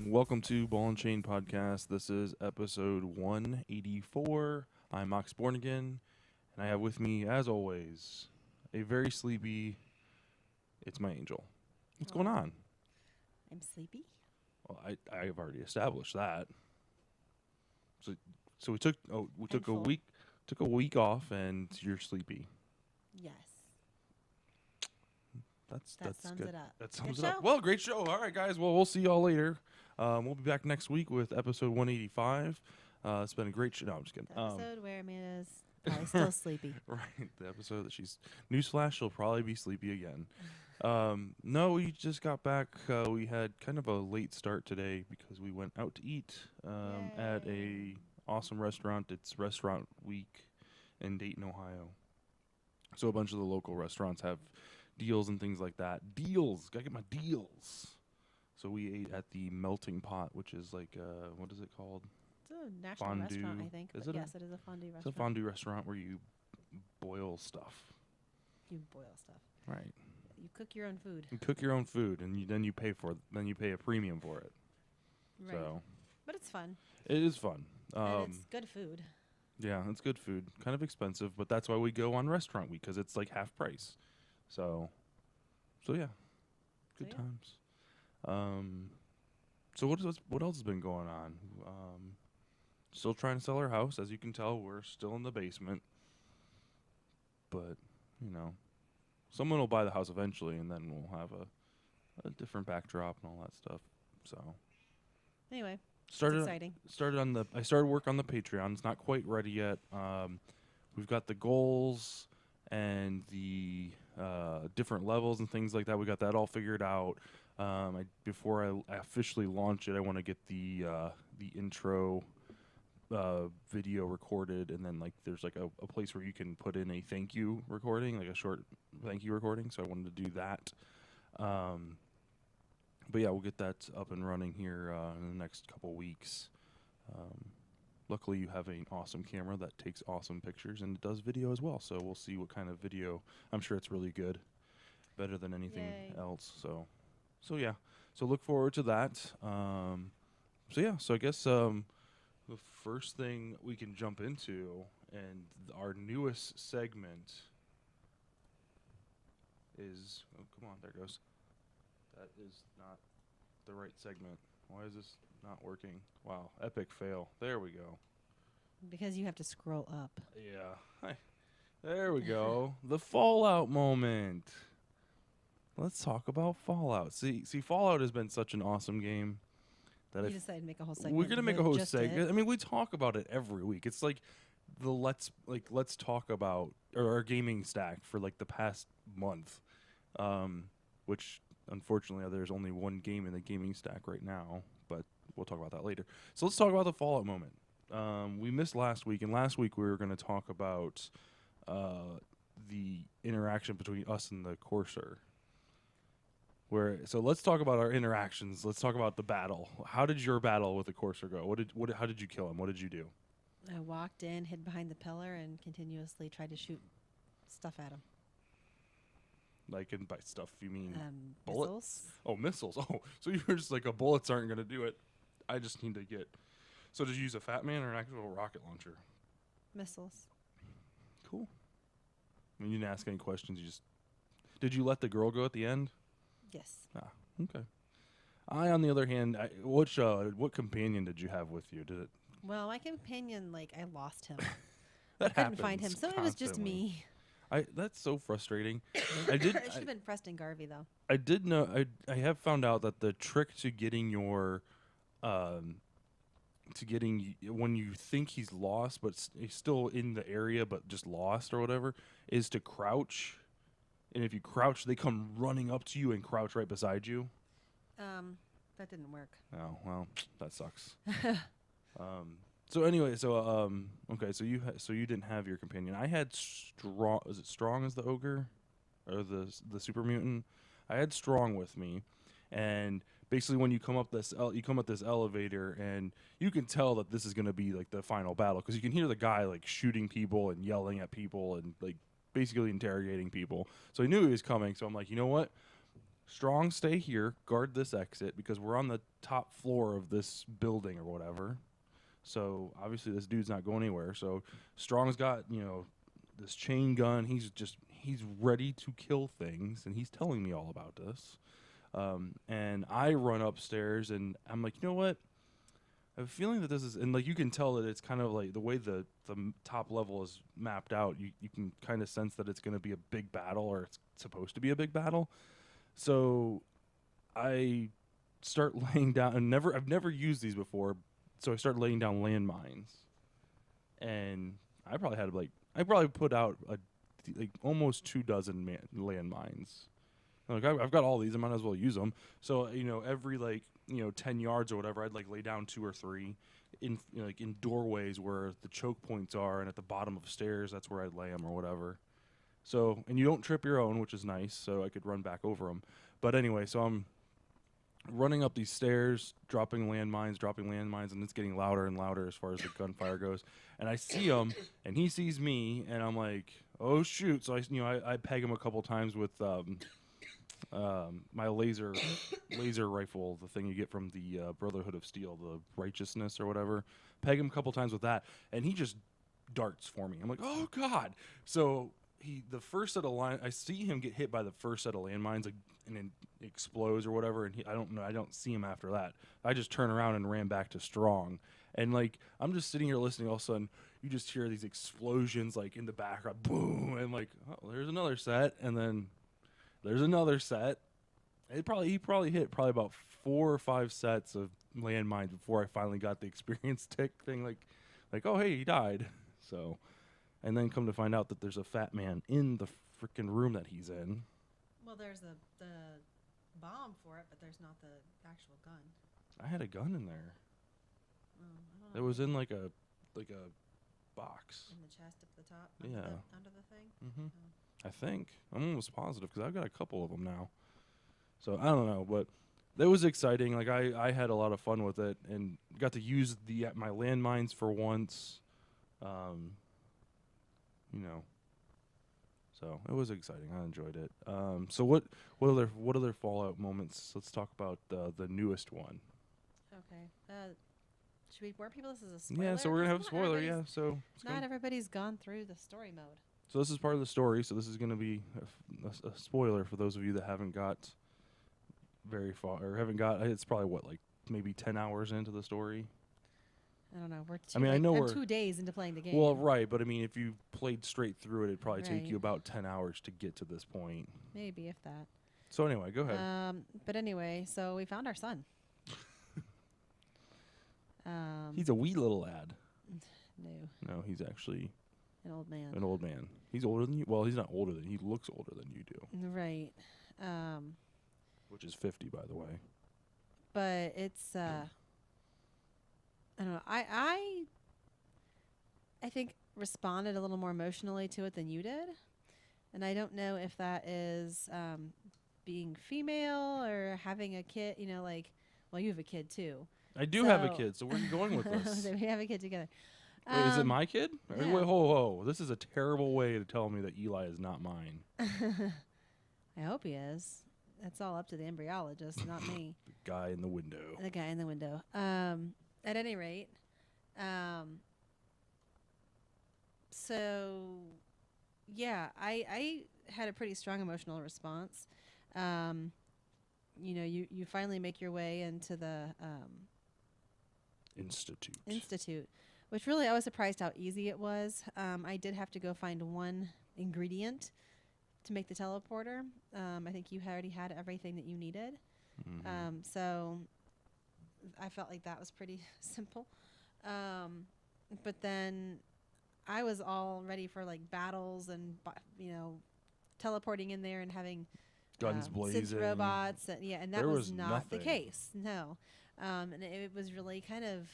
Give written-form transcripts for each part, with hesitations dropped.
Welcome to Ball and Chain Podcast. This is episode 184. I'm Mox Bornigan, and I have with me, as always, a very sleepy. It's my angel. What's going on? I'm sleepy. Well, I've already established that. So we took a full. week off, and you're sleepy. Yes. That's Sums good. it up. That Good sums it up. show? Well, great show. All right, guys. Well, we'll see y'all later. We'll be back next week with episode 185. It's been a great show. No, I'm just kidding. The episode where Amanda's probably still sleepy. Right, the episode that she's newsflash, she'll probably be sleepy again. No, we just got back. We had kind of a late start today because we went out to eat at a Yay. awesome restaurant. It's Restaurant Week in Dayton, Ohio. So a bunch of the local restaurants have deals and things like that. Deals, gotta get my deals. So we ate at the Melting Pot, which is like what is it called? It's a national Fondue. restaurant, I think. Is But it a- yes, it is a fondue It's a restaurant. fondue restaurant where you boil stuff. You boil stuff. Right. You cook your own food. You cook your own food, and then you pay for it. Then you pay a premium for it. Right. So But it's fun. it is fun. And it's good food. Yeah, it's good food. Kind of expensive, but that's why we go on Restaurant Week because it's like half price. So yeah, good yeah. times. So what else has been going on? Still trying to sell our house. As you can tell, we're still in the basement. But someone will buy the house eventually, and then we'll have a different backdrop and all that stuff. So Anyway, started it's exciting. I started work on the Patreon. It's not quite ready yet. We've got the goals and the different levels and things like that. We got that all figured out. Before I officially launch it, I want to get the intro video recorded, and then like there's like a place where you can put in a thank you recording, like a short thank you recording. So I wanted to do that. But yeah, we'll get that up and running here in the next couple weeks. Luckily, you have an awesome camera that takes awesome pictures and it does video as well. So we'll see what kind of video. I'm sure it's really good, better than anything Yay. else. So yeah. So look forward to that. So I guess the first thing we can jump into and our newest segment is. Oh, come on, there it goes. That is not the right segment. Why is this not working? Wow, epic fail. There we go. Because you have to scroll up. Yeah. Hi. There we go. The Fallout moment. Let's talk about Fallout. See, Fallout has been such an awesome game that You decided to make a whole segment. we're gonna make a of whole just segment. it. I mean, we talk about it every week. It's like let's talk about our gaming stack for like the past month, which unfortunately there's only one game in the gaming stack right now, but we'll talk about that later. So let's talk about the Fallout moment. We missed last week, and last week we were going to talk about the interaction between us and the Courser. So let's talk about our interactions. Let's talk about the battle. How did your battle with the Courser go? How did you kill him? What did you do? I walked in, hid behind the pillar, and continuously tried to shoot stuff at him. Like, and by stuff you mean bullets? Missiles. Oh, missiles. Oh, so you were just like, bullets aren't going to do it. I just need to get. So did you use a Fat Man or an actual rocket launcher? Missiles. Cool. I mean, you didn't ask any questions. Did you let the girl go at the end? Yes. Ah, okay. On the other hand, what companion did you have with you? Did it? Well, my companion, I lost him. That I couldn't find him, happens so it was just constantly. me. That's so frustrating. It should have been Preston Garvey, though. I did know. I have found out that the trick to getting your, when you think he's lost, but he's still in the area, but just lost or whatever, is to crouch. And if you crouch, they come running up to you and crouch right beside you. That didn't work. Oh well, that sucks. So anyway, okay, so you didn't have your companion. I had Strong. Is it Strong as the ogre, or the super mutant? I had Strong with me, and basically when you come up this elevator, and you can tell that this is gonna be like the final battle because you can hear the guy like shooting people and yelling at people and like basically interrogating people. So I knew he was coming. So I'm like, you know what? Strong, stay here, guard this exit because we're on the top floor of this building or whatever. So obviously this dude's not going anywhere. So Strong's got, this chain gun. He's ready to kill things, and he's telling me all about this. And I run upstairs, and I'm like, you know what? I have a feeling that this is, and like you can tell that it's kind of like the way the top level is mapped out. You can kind of sense that it's going to be a big battle, or it's supposed to be a big battle. So I start laying down, and I've never used these before. So I start laying down landmines, and I probably put out almost 24 landmines. Like I've got all these, I might as well use them. So every 10 yards or whatever, I'd lay down 2 or 3 in in doorways where the choke points are, and at the bottom of stairs, that's where I'd lay them or whatever. So, and you don't trip your own, which is nice. So I could run back over them. But anyway, so I'm running up these stairs, dropping landmines, and it's getting louder and louder as far as the gunfire goes. And I see him, and he sees me, and I'm like, oh shoot! So I peg him a couple times with my laser rifle, the thing you get from the Brotherhood of Steel, the Righteousness or whatever. Peg him a couple times with that, and he just darts for me. I'm like, oh god! So the first set of I see him get hit by the first set of landmines, and then explodes or whatever. And I don't see him after that. I just turn around and ran back to Strong, and I'm just sitting here listening. All of a sudden, you just hear these explosions in the background, boom, and oh, there's another set, and then there's another set. He probably hit about 4 or 5 sets of landmines before I finally got the experience tick thing. Oh hey, he died. So, and then come to find out that there's a fat man in the freaking room that he's in. Well, there's the bomb for it, but there's not the actual gun. I had a gun in there. I don't know. It was in like a box. In the chest up the top. Yeah. Under the thing. Mm-hmm. Oh. I think. I'm almost positive because I've got a couple of them now. So I don't know, but that was exciting. I had a lot of fun with it and got to use my landmines for once. So it was exciting. I enjoyed it. So what other Fallout moments? Let's talk about the newest one. Okay. Should we warn people this is a spoiler? Yeah, so we're gonna have a spoiler. Yeah, so not everybody's gone through the story mode. So this is part of the story. So this is gonna be a spoiler for those of you that haven't got very far or haven't got. It's probably maybe 10 hours into the story. I don't know. We're 2 days into playing the game. Well, right, but I mean, if you played straight through it, it'd probably take you about 10 hours to get to this point. Maybe if that. So anyway, go ahead. But anyway, so we found our son. He's a wee little lad. No, he's actually an old man. An old man. He's older than you. Well, he's not older than. He looks older than you do. Right. Which is 50, by the way. But it's I don't know. I think responded a little more emotionally to it than you did, and I don't know if that is being female or having a kid. Well, you have a kid too. I do have a kid. So where are you going with this? So we have a kid together. Wait, is it my kid? Yeah. Wait, whoa! This is a terrible way to tell me that Eli is not mine. I hope he is. That's all up to the embryologist, not me. The guy in the window. The guy in the window. At any rate, so yeah, I had a pretty strong emotional response. You finally make your way into the Institute, which really I was surprised how easy it was. I did have to go find one ingredient to make the teleporter. I think you already had everything that you needed. Mm-hmm. So I felt like that was pretty simple. But then I was all ready for battles and teleporting in there and having guns blazing, synth robots, and that was not nothing. the case. No, and it was really kind of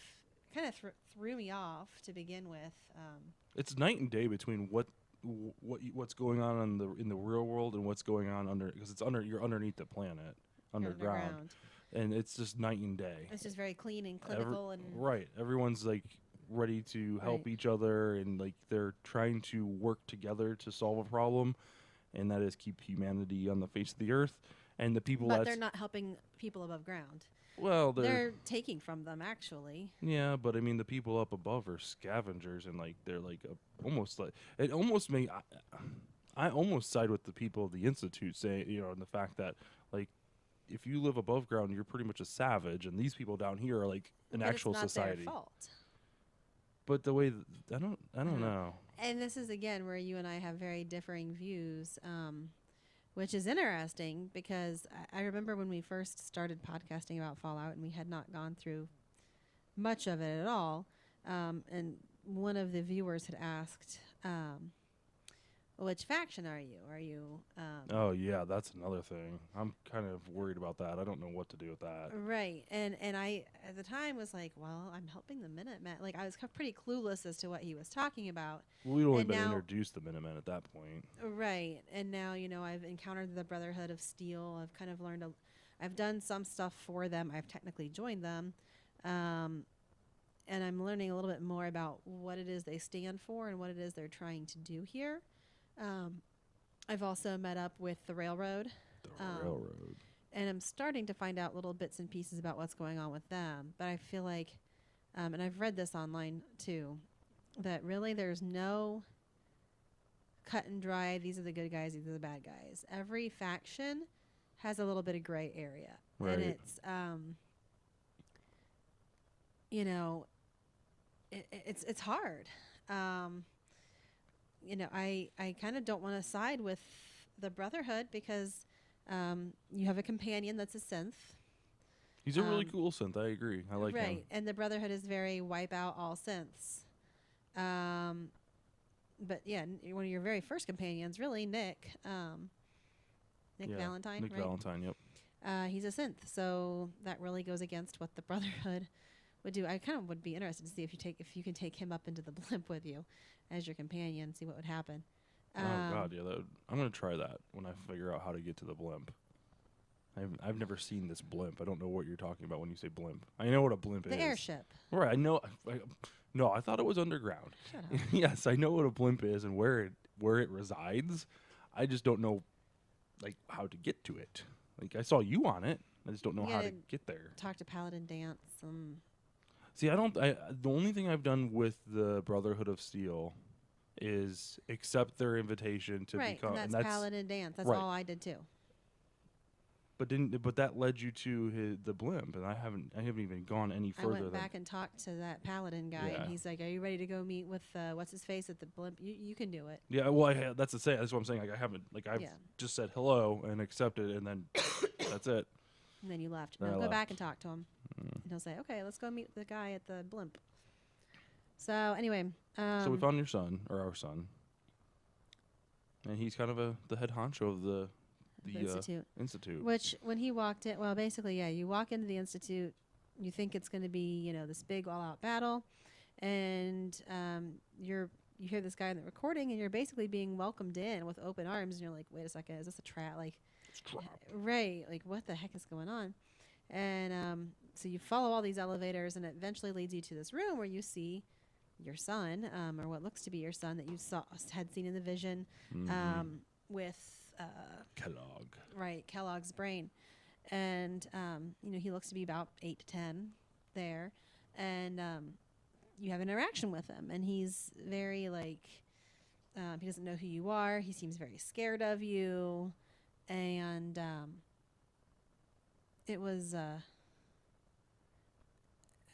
threw me off to begin with. It's night and day between what's going on in the real world and what's going on because you're underneath the planet underground. And it's just night and day. It's just very clean and clinical right. Everyone's ready to help each other, and they're trying to work together to solve a problem, and that is keep humanity on the face of the earth. and the people But that's they're not helping people above ground. well, They're taking from them, actually. yeah, but I mean the people up above are scavengers, and like they're like almost like it almost may. I almost side with the people of the institute, saying and the fact that like if you live above ground, you're pretty much a savage, and these people down here are like an But actual it's not society. their fault. But the way I don't Uh-huh. know. And this is again where you and I have very differing views, which is interesting because I remember when we first started podcasting about Fallout and we had not gone through much of it at all. And one of the viewers had asked, which faction are you? Are you. Oh yeah, that's another thing. I'm kind of worried about that. I don't know what to do with that. Right. And I, at the time, was like, well, I'm helping the Minutemen. Like, I was pretty clueless as to what he was talking about. We'd only And been now- introduced to Minutemen at that point. Right. And now, I've encountered the Brotherhood of Steel. I've kind of learned, I've done some stuff for them. I've technically joined them. And I'm learning a little bit more about what it is they stand for and what it is they're trying to do here. I've also met up with the Railroad. The railroad. And I'm starting to find out little bits and pieces about what's going on with them. But I feel like, and I've read this online too, that really there's no cut and dry, these are the good guys, these are the bad guys. Every faction has a little bit of gray area. Right. And it's, it's hard. I kind of don't want to side with the Brotherhood because you have a companion that's a synth. He's a really cool synth. I agree. I like him. Right, and the Brotherhood is very wipe out all synths. But yeah, one of your very first companions, really, Nick. Nick Yeah, Valentine, Nick right? Valentine. Yep. He's a synth, so that really goes against what the Brotherhood would do. I kind of would be interested to see if you can take him up into the blimp with you as your companion, see what would happen. Oh God, yeah. I'm gonna try that when I figure out how to get to the blimp. I've never seen this blimp. I don't know what you're talking about when you say blimp. I know what a blimp is. The airship. Right. I know. No, I thought it was underground. Shut up. Yes, I know what a blimp is and where it resides. I just don't know, like, how to get to it. Like, I saw you on it. I just don't know You how to gotta get there. Talk to Paladin Dance. See, the only thing I've done with the Brotherhood of Steel is accept their invitation to right, become. and that's Paladin Dance. That's right. all I did too. But that led you to the blimp, and I haven't even gone any I further. went back and talked to that Paladin guy, Yeah. and he's like, "Are you ready to go meet with what's his face at the blimp? You can do it." Yeah, well, that's the say. That's what I'm saying. Like, I haven't. Like, I've Yeah. just said hello and accepted, and then that's it. And then you left. Then No, I go left. back and talk to him, and he'll say, "Okay, let's go meet the guy at the blimp." So anyway, So we found your son, or our son, and he's kind of the head honcho of the institute. Which, when he walked in, well, basically, yeah, you walk into the institute, you think it's going to be, this big all-out battle, and you hear this guy in the recording, and you're basically being welcomed in with open arms, and you're like, wait a second, is this a trap? Like, It's trapped. right, like, what the heck is going on? And so you follow all these elevators, and it eventually leads you to this room where you see your son, or what looks to be your son that you had seen in the vision, with Kellogg. right, Kellogg's brain. And, he looks to be about 8 to 10 there. And you have an interaction with him. And he's very, he doesn't know who you are. He seems very scared of you. And it was,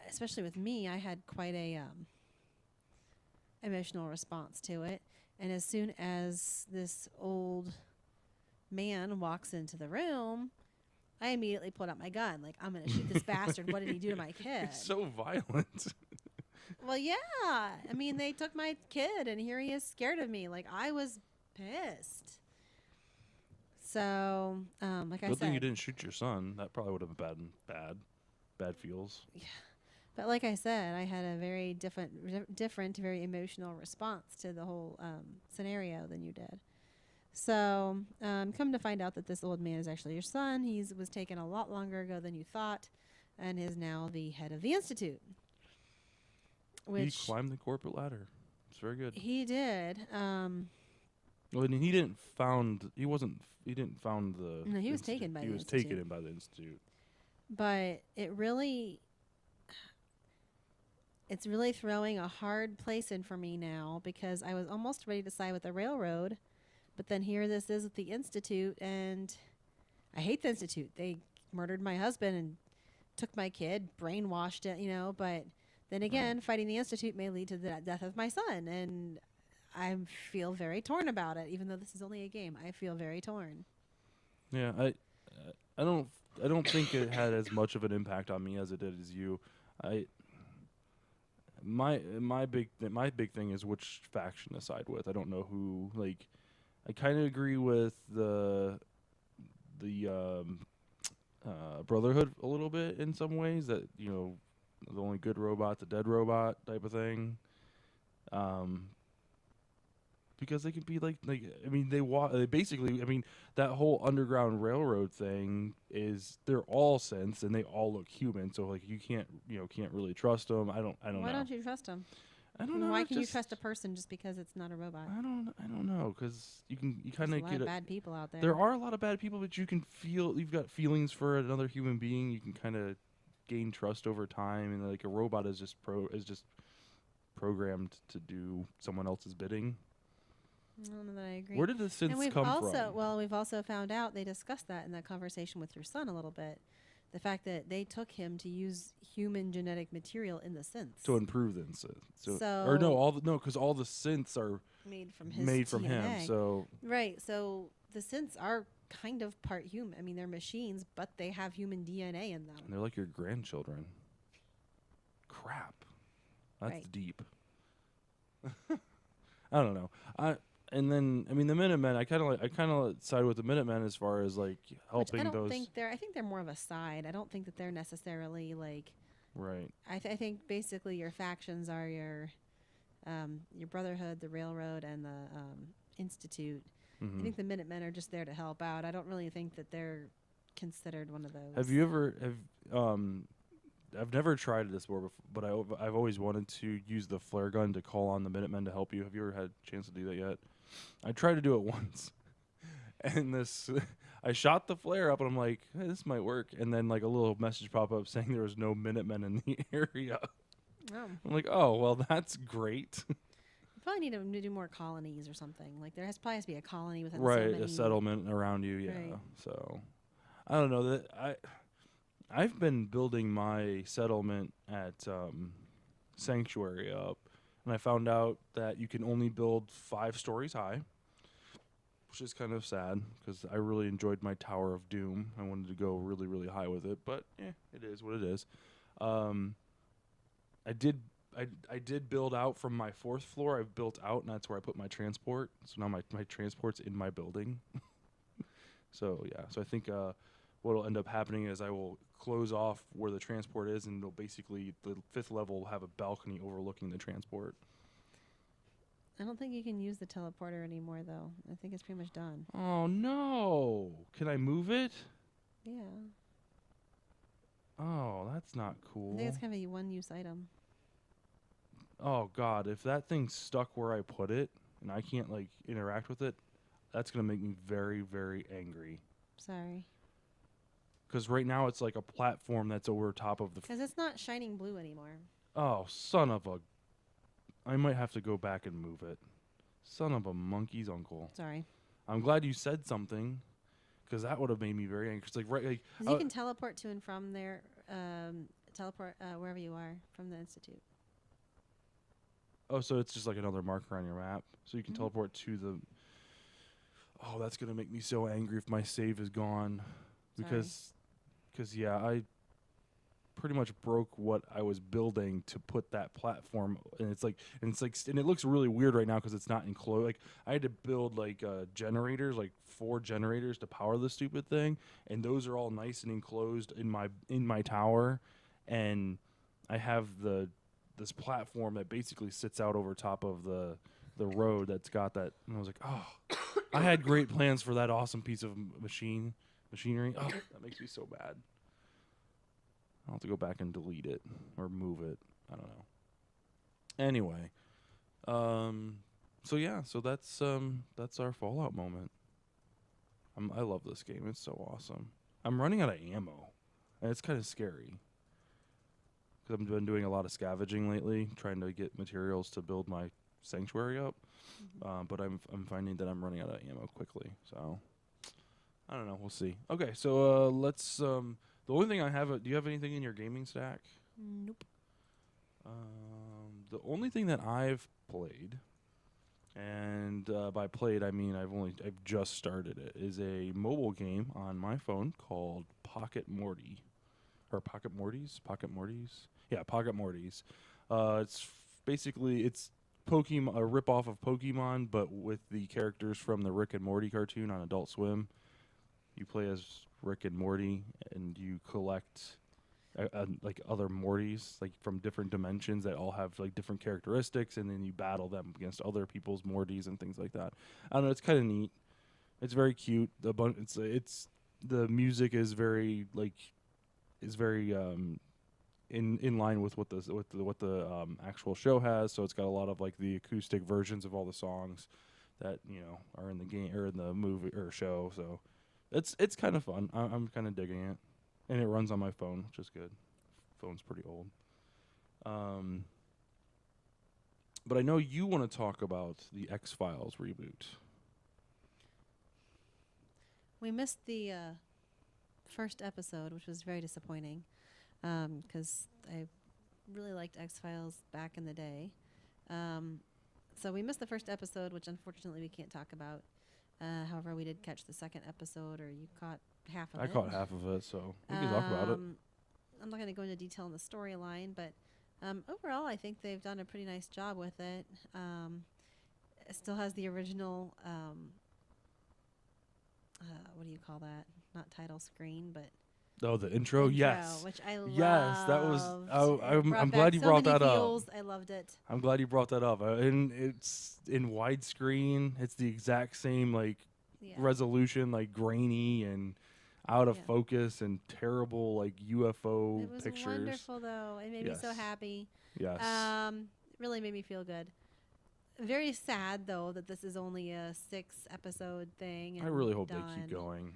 especially with me, I had quite a emotional response to it. And as soon as this old man walks into the room, I immediately pulled out my gun. Like, I'm going to shoot this bastard. What did he do to my kid? It's so violent. Well, yeah. I mean, they took my kid, and here he is scared of me. Like, I was pissed. So, like I Good thing you said, didn't shoot your son. That probably would have been bad feels. but like I said, I had a very different, very emotional response to the whole scenario than you did. So, come to find out that this old man is actually your son. He was taken a lot longer ago than you thought, and is now the head of the institute. He climbed the corporate ladder. It's very good. He did. Well, and he didn't found. He wasn't. He didn't found the. No, he was institute. taken by He the was institute. taken in by the institute. But it's really throwing a hard place in for me now because I was almost ready to side with the railroad, but then here this is at the institute, and I hate the institute. They murdered my husband and took my kid, brainwashed it, but then again, fighting the institute may lead to the death of my son, and I feel very torn about it. Even though this is only a game, I feel very torn. Yeah, I don't. I don't think it had as much of an impact on me as it did as you. I. My big thing is which faction to side with. I don't know who. Like, I kind of agree with the Brotherhood a little bit in some ways, that the only good robot's a dead robot type of thing. Because they can be like I mean they basically, I mean, that whole Underground Railroad thing is they're all synths and they all look human, so like you can't really trust them. I don't Why know. don't you trust them? I don't know. Why can you trust a person just because it's not a robot? I don't know, because you kind There's a of lot get of bad people out there. There are a lot of bad people, but you can feel you've got feelings for another human being. You can kind of gain trust over time, and like a robot is just programmed to do someone else's bidding. I don't know that I agree. Where did the synths and we've come also, from? well, we've also found out, they discussed that in that conversation with your son a little bit. The fact that they took him to use human genetic material in the synths. To improve the synth. So or no, because all the synths are made from his made from him. DNA. So Right. So the synths are kind of part human. I mean, they're machines, but they have human DNA in them. and they're like your grandchildren. Crap, that's Right. deep. I don't know. And then I mean the Minutemen. I kind of side with the Minutemen as far as like helping Which I don't those. I think they're more of a side. I don't think that they're necessarily like. Right. I think basically your factions are your Brotherhood, the Railroad, and the Institute. Mm-hmm. I think the Minutemen are just there to help out. I don't really think that they're considered one of those. Have you ever I've never tried this before, but I've always wanted to use the flare gun to call on the Minutemen to help you. Have you ever had a chance to do that yet? I tried to do it once, and I shot the flare up, and I'm like, hey, this might work. And then like a little message pop up saying there was no Minutemen in the area. Oh. I'm like, oh well, that's great. You probably need to do more colonies or something. Like there probably has to be a colony within Right, so many. a settlement around you, yeah. Right. So I don't know that I've been building my settlement at Sanctuary up, and I found out that you can only build 5 stories high, which is kind of sad because I really enjoyed my Tower of Doom. I wanted to go really, really high with it, but it is what it is. I did build out from my 4th floor. I've built out, and that's where I put my transport. So now my transport's in my building. So yeah, so I think what'll end up happening is I will close off where the transport is, and it'll basically the 5th level will have a balcony overlooking the transport. I don't think you can use the teleporter anymore, though. I think it's pretty much done. Oh no! Can I move it? Yeah. Oh, that's not cool. I think it's kind of a one-use item. Oh god, if that thing's stuck where I put it and I can't like interact with it, that's gonna make me very, very angry. Sorry. Because right now it's like a platform that's over top of the. Because it's not shining blue anymore. Oh, son of a! I might have to go back and move it. Son of a monkey's uncle. Sorry. I'm glad you said something, because that would have made me very angry. It's like right, 'Cause you can teleport to and from there, teleport wherever you are from the Institute. oh, so it's just like another marker on your map, so you can Mhm. teleport to the. Oh, that's gonna make me so angry if my save is gone, because yeah, I pretty much broke what I was building to put that platform, and it looks really weird right now because it's not enclosed. Like I had to build like generators, like 4 generators to power the stupid thing, and those are all nice and enclosed in my tower, and I have this platform that basically sits out over top of the road that's got that, and I was like, oh, I had great plans for that awesome piece of machinery. Oh, that makes me so bad. I'll have to go back and delete it or move it. I don't know. Anyway, So yeah, so that's our Fallout moment. I love this game. It's so awesome. I'm running out of ammo, and it's kind of scary because I've been doing a lot of scavenging lately, trying to get materials to build my sanctuary up. But I'm finding that I'm running out of ammo quickly. So I don't know. We'll see. Okay, so let's. The only thing I have. Do you have anything in your gaming stack? Nope. The only thing that I've played, and by played I mean I've just started it, is a mobile game on my phone called Pocket Morty, or Pocket Mortys, yeah, Pocket Mortys. Basically it's Pokemon, a rip off of Pokemon, but with the characters from the Rick and Morty cartoon on Adult Swim. You play as Rick and Morty, and you collect like other Mortys, like from different dimensions that all have like different characteristics, and then you battle them against other people's Mortys and things like that. I don't know. It's kind of neat. It's very cute. It's the music is very in line with what the actual show has. So it's got a lot of like the acoustic versions of all the songs that are in the game or in the movie or show. So it's kind of fun. I'm kind of digging it, and it runs on my phone, which is good. Phone's pretty old. But I know you want to talk about the X-Files reboot. We missed the first episode, which was very disappointing because I really liked X-Files back in the day. So we missed the first episode, which unfortunately we can't talk about. However, we did catch the second episode, or you caught half of it. I caught half of it, so we can talk about it. I'm not going to go into detail on the storyline, but overall, I think they've done a pretty nice job with it. It still has the original, what do you call that? Not title screen, but Oh, the intro, yes. Which I loved. Yes, that was. I'm glad you so brought many that feels. up. I loved it. I'm glad you brought that up. And it's in widescreen. It's the exact same resolution, like grainy and out of focus and terrible like UFO pictures. It was wonderful though. It made me so happy. Yes. Really made me feel good. Very sad though that this is only a 6-episode thing. I really hope they keep going.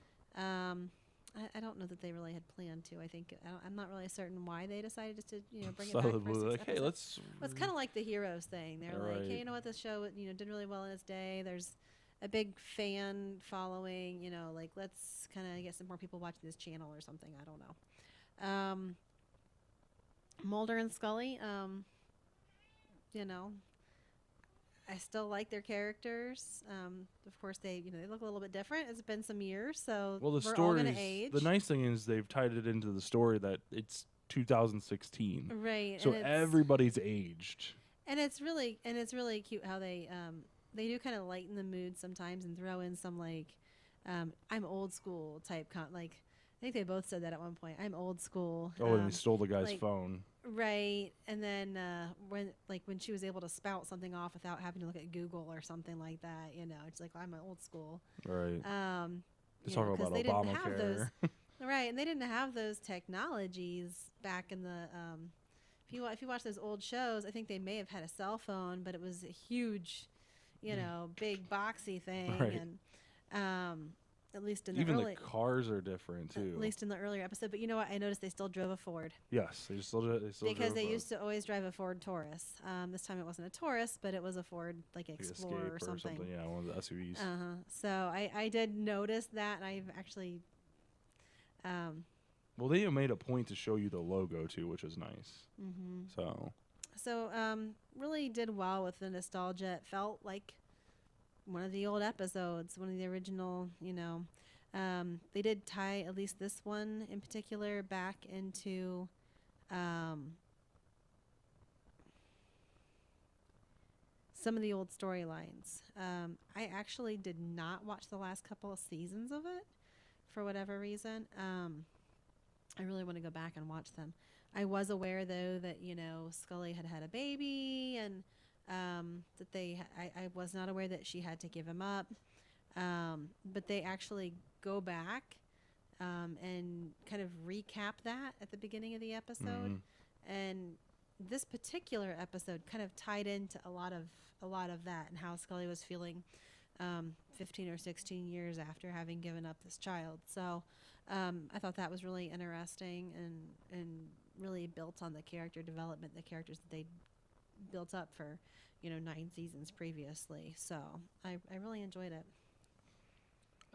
I don't know that they really had planned to. I think I'm not really certain why they decided to bring it back for 6 episodes. Hey, let's. Well, it's kind of like the Heroes thing. They're like, hey, you know what? This show did really well in its day. There's a big fan following. Like let's kind of get some more people watching this channel or something. I don't know. Mulder and Scully. I still like their characters. Of course, they look a little bit different. It's been some years, so the we're story. All gonna age. The nice thing is they've tied it into the story that it's 2016, right? So everybody's aged. And it's really cute how they do kind of lighten the mood sometimes and throw in some I'm old school type I think they both said that at one point. I'm old school. Oh, and they stole the guy's phone. Right, and then when she was able to spout something off without having to look at Google or something like that, it's like I'm old school. Right. Just talking about Obamacare. Right, and they didn't have those technologies back in the. If you watch those old shows, I think they may have had a cell phone, but it was a huge, big boxy thing, right. And at least in even the cars are different too. At least in the earlier episode, but you know what? I noticed they still drove a Ford. Yes, they still because they used to always drive a Ford Taurus. This time it wasn't a Taurus, but it was a Ford Explorer or something. Yeah, one of the SUVs. So I did notice that, and I've actually. Well, they made a point to show you the logo too, which is nice. Mm-hmm. So really did well with the nostalgia. It felt like one of the old episodes, one of the original, they did tie at least this one in particular back into some of the old storylines. I actually did not watch the last couple of seasons of it for whatever reason. I really want to go back and watch them. I was aware though that Scully had a baby, and that I was not aware that she had to give him up. But they actually go back and kind of recap that at the beginning of the episode. And this particular episode kind of tied into a lot of that and how Scully was feeling 15 or 16 years after having given up this child. So I thought that was really interesting and really built on the character development, the characters that they built up for 9 seasons previously. So I really enjoyed it.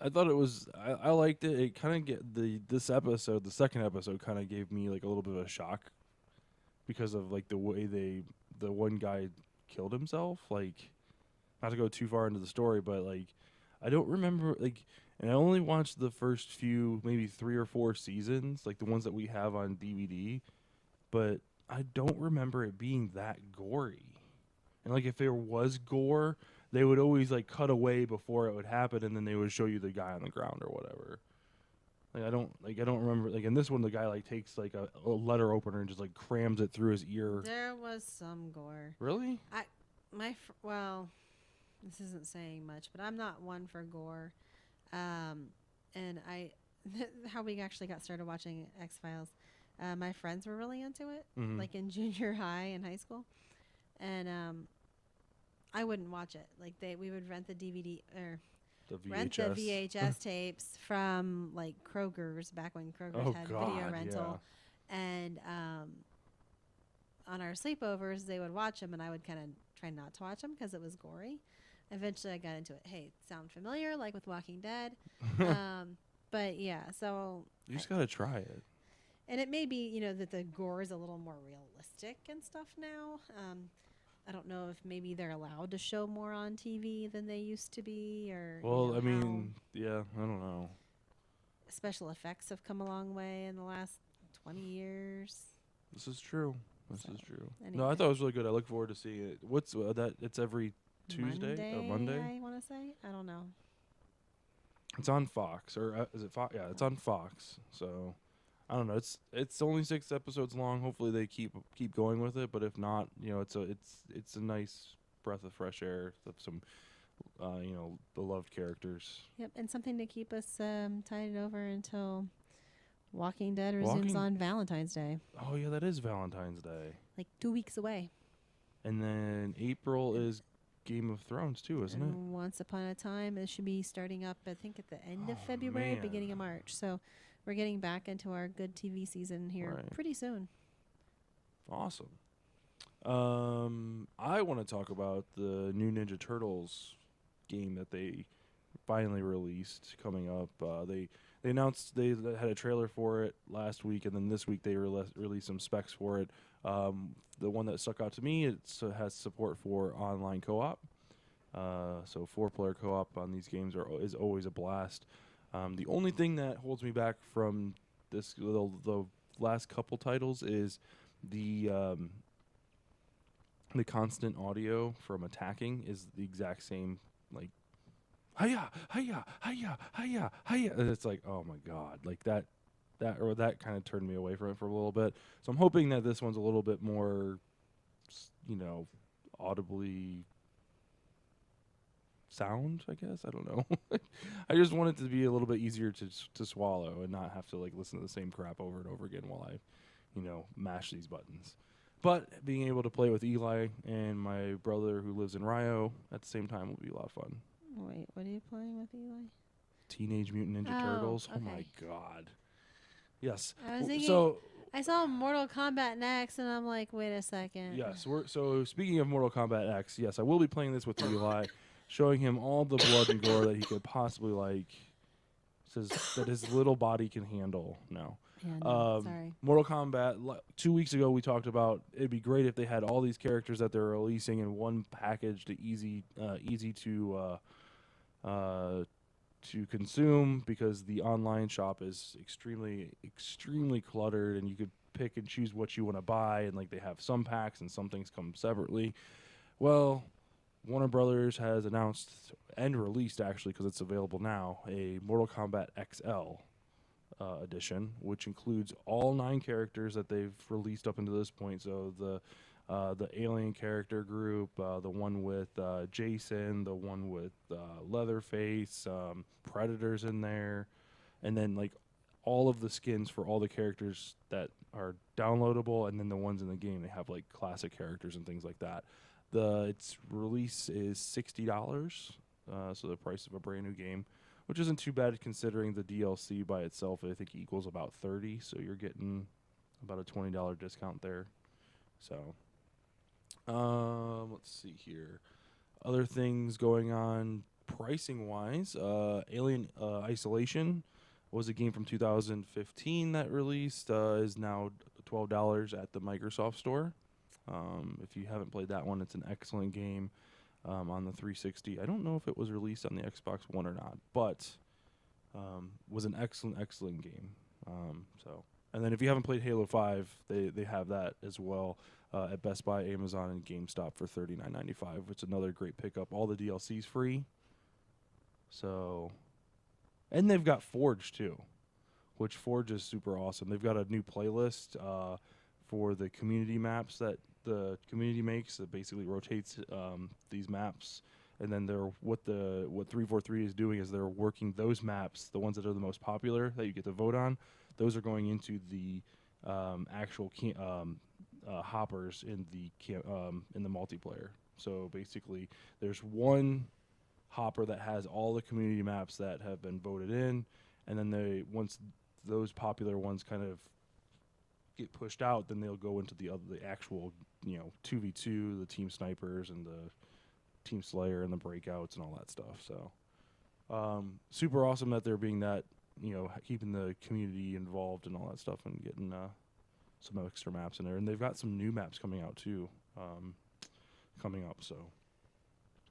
I thought it was. I liked it. It kind of get this episode, the second episode, kind of gave me like a little bit of a shock because of like the way the one guy killed himself. Like, not to go too far into the story, but like, I don't remember like, and I only watched the first few, maybe 3 or 4 seasons, like the ones that we have on DVD, but I don't remember it being that gory. And like, if there was gore, they would always like cut away before it would happen, and then they would show you the guy on the ground or whatever. I don't remember, like in this one the guy like takes like a letter opener and just like crams it through his ear. There was some gore. Really? Well, this isn't saying much, but I'm not one for gore. And how we actually got started watching X-Files, my friends were really into it, Mhm. like in junior high and high school. And I wouldn't watch it. Like we would rent the DVD or The VHS. rent the VHS tapes from like Kroger's back when Kroger's Oh had God, video rental. And on our sleepovers, they would watch them, and I would kind of try not to watch them because it was gory. Eventually, I got into it. Hey, sound familiar? Like with Walking Dead. Yeah. But yeah, so You just gotta try it. and it may be that the gore is a little more realistic and stuff now. I don't know if maybe they're allowed to show more on TV than they used to be, or Well, I how mean, yeah, I don't know. special effects have come a long way in the last 20 years. This is true. This So, is true. No, I anyway. thought it was really good. I look forward to seeing it. What's that? It's every Tuesday or Monday? I want to say. I don't know. It's on Fox, or is it Fox? Yeah, it's on Fox. So I don't know. It's only 6 episodes long. Hopefully they keep going with it. But if not, it's a nice breath of fresh air of some beloved characters. Yep, and something to keep us tied over until Walking Dead resumes on Valentine's Day, Oh yeah, that is Valentine's Day. like 2 weeks away. And then April is Game of Thrones too, isn't it? And Once Upon a Time, it should be starting up, I think, at the end of Oh, February, man. beginning of March. So we're getting back into our good TV season here Right. pretty soon. Awesome. I want to talk about the new Ninja Turtles game that they finally released coming up. They announced they had a trailer for it last week, and then this week they released some specs for it. The one that stuck out to me, it has support for online co-op. So 4-player co-op on these games is always a blast. The only thing that holds me back from the last couple titles is the constant audio from attacking is the exact same, like hiya hiya hiya hiya hiya, and it's like, oh my god, like that kind of turned me away from it for a little bit. So I'm hoping that this one's a little bit more audibly sound, I guess. I don't know. I just want it to be a little bit easier to swallow and not have to like listen to the same crap over and over again while I mash these buttons. But being able to play with Eli and my brother who lives in Rio at the same time will be a lot of fun. Wait, what are you playing with, Eli? Teenage Mutant Ninja Oh, Turtles. Oh my okay. god. Yes. I was thinking, So I saw Mortal Kombat next, and I'm like, wait a second. yes, so speaking of Mortal Kombat X, yes, I will be playing this with Eli, showing him all the blood and gore that he could possibly like. Says that his little body can handle. No. Yeah, no, sorry. Mortal Kombat. 2 weeks ago, we talked about it'd be great if they had all these characters that they're releasing in one package to easy to consume, because the online shop is extremely cluttered, and you could pick and choose what you want to buy, and like they have some packs and some things come separately. Well, Warner Brothers has announced and released, actually, because it's available now, a Mortal Kombat XL edition, which includes all 9 characters that they've released up until this point. So the alien character group, the one with Jason, the one with Leatherface, Predator's in there, and then like all of the skins for all the characters that are downloadable, and then the ones in the game they have like classic characters and things like that. Its release is $60, so the price of a brand new game, which isn't too bad considering the DLC by itself I think equals about 30, so you're getting about a $20 discount there. So, let's see here. Other things going on pricing wise, Alien Isolation was a game from 2015 that released, is now $12 at the Microsoft Store. If you haven't played that one, it's an excellent game on the 360. I don't know if it was released on the Xbox One or not, but was an excellent game. And then if you haven't played Halo 5, they have that as well at Best Buy, Amazon, and GameStop for $39.95, which is another great pickup. All the DLC's free. So, and they've got Forge too, which Forge is super awesome. They've got a new playlist for the community maps that the community makes that basically rotates these maps. And then what 343 is doing is they're working those maps, the ones that are the most popular that you get to vote on. Those are going into the actual hoppers in the multiplayer. So basically, there's one hopper that has all the community maps that have been voted in, and then once those popular ones kind of get pushed out, then they'll go into the actual 2v2, the team snipers and the team slayer and the breakouts and all that stuff. So super awesome that they're being that keeping the community involved and all that stuff and getting some extra maps in there, and they've got some new maps coming out too coming up. So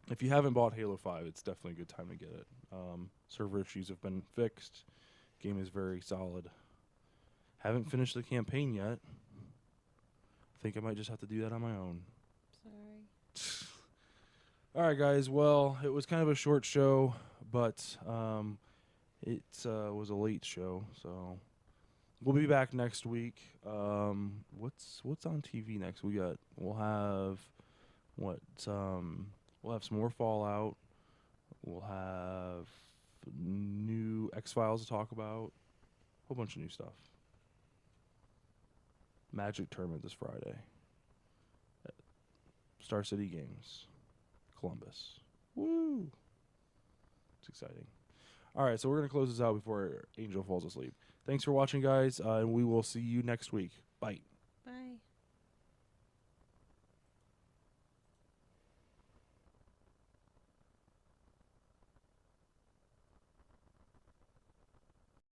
if you haven't bought Halo 5, it's definitely a good time to get it. Server issues have been fixed. Game is very solid. Haven't finished the campaign yet. I think I might just have to do that on my own. Sorry. All right, guys. Well, it was kind of a short show, but it was a late show, so we'll be back next week. What's on TV next? We'll have some more Fallout. We'll have new X-Files to talk about. A whole bunch of new stuff. Magic Tournament this Friday at Star City Games, Columbus. Woo! It's exciting. All right, so we're going to close this out before Angel falls asleep. Thanks for watching, guys, and we will see you next week. Bye.